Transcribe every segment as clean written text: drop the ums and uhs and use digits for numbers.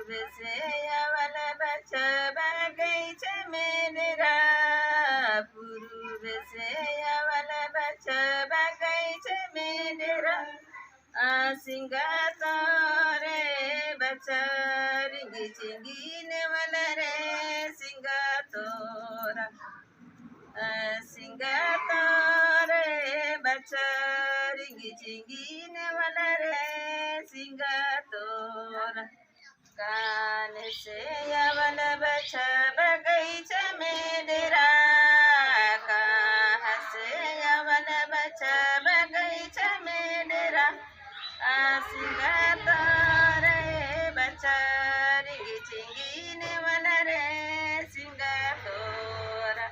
पूर्व से अवल बछ बगैचे में डेरा पूर्व से अवल बछ बगैचे में डेरा सिंगा तोरे बचर गिचिंगी ने वाला रे सिंगा तोरा सिंगा तोरे बचर गिचिंगी ने वाला रे सिंगा तोरा कान से अवल बछ बगैचा में डेरा कहाँ से अवल बछ बगैचा में डेरा सिंगा तोरे बचर गिचिंगी ने वाला रे सिंगा तोरा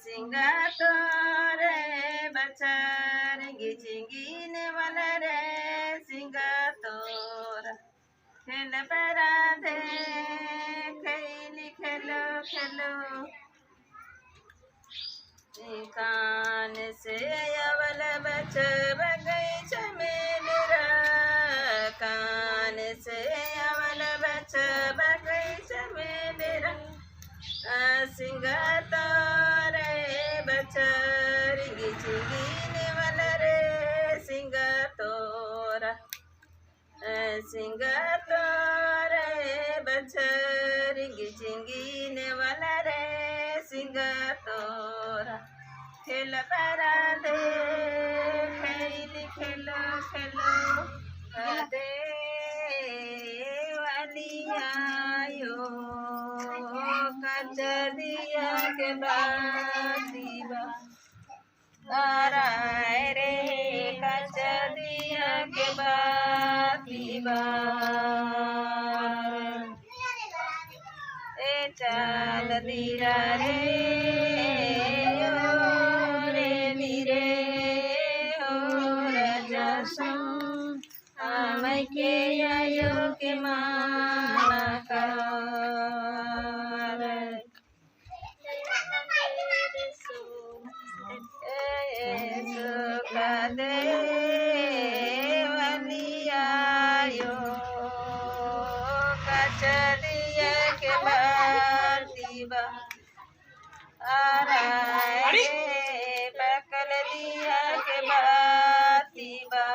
सिंगा तोरे बचर गिचिंगी ने वाला रे सिंगा तोरा खेल बराधे खैली खेलो खेलो कान से अवल बछ बगैचा में डेरा कान से अवल बछ बगैचा में डेरा सिंगा तोरे बचर गिचिंगी ने वाला रे सिंगा तोरा सिंगा तोरे बचर गिचिंगी ने वाला रे सिंगा तोरा खेल परा दे खेली खेलो खेलो दे वाली आयो कचरिया के बातीबा आराय रे कचरिया के बातीबा ए चाल दीरा रे के आयो के माना कार सुखा दे वाली आयो कचरिया के बातीबा आराय पकल दिया के बातीबा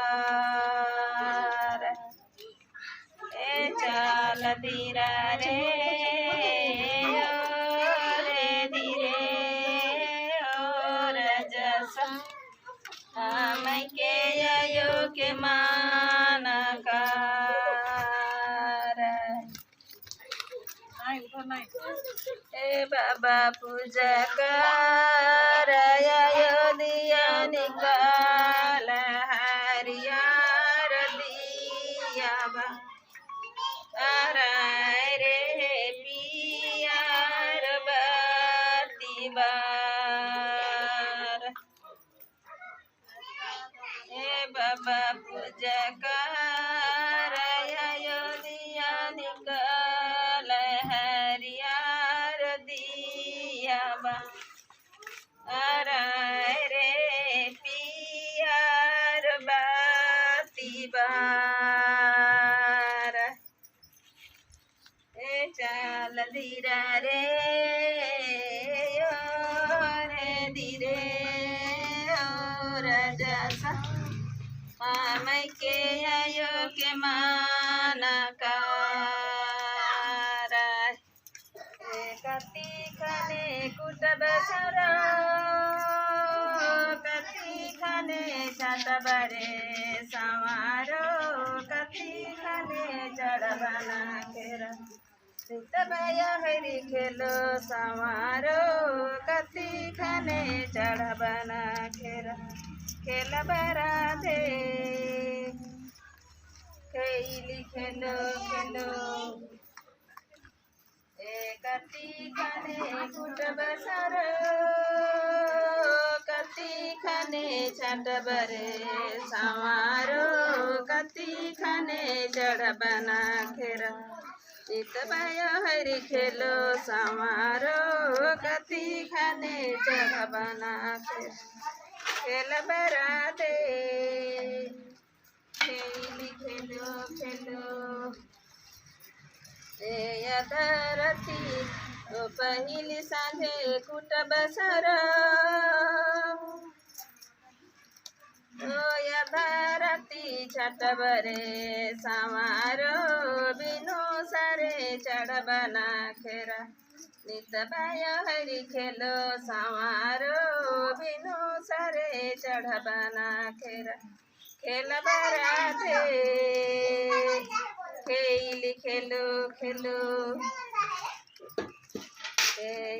चाल दीरा रे धीरे और जसा मैं के आयो के माना कार ए बाबा पूजा कर आयो दिया निकाल हरियार दिया बा आराय रे पियार बातीबार ए बाबा पूजा कर आयो दिया निकाल हरियार दिया बा आराय रे पियार बातीबार चाल धीरा रे धीरे और जसा मैं के आयो के माना कार कति खाने कुटब सरा कति खाने छात बरे सवारो कति खाने चढ़ बना केरा सीतबया हरी खेलो सवारो कति खाने चढ़ बना खेरा खेल बरा दे खेली खेलो खेलो कति खाने कुट बसर कति खाने छट बरे सवारो कति खाने चढ़ बना खेरा सीतबया हरी खेलो सवारो कति खाने चढ़ बना खेल बरा दे खेली खेलो खेलो या धरती पहिली सांझे कुट बसर या धरती छठ बरे समारो बिनु सारे चढ़ बना खेरा नित भय हरि खेलो समारो बिनु सारे चढ़ बना खेरा खेल बराधे खेली खेलो खेलो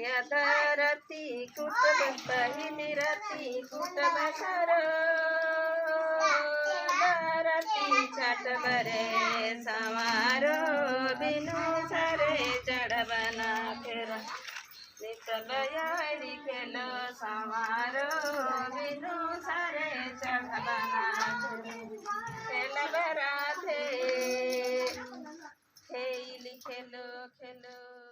या धरती कुट पहिली रती कुट बसर धरती छठ बरे समारो बिनु सारे चढ़ बना खेरा नित बयारी खेलो समारो बिनु सारे चढ़ बना खेल बराधे खेली खेलो खेलो।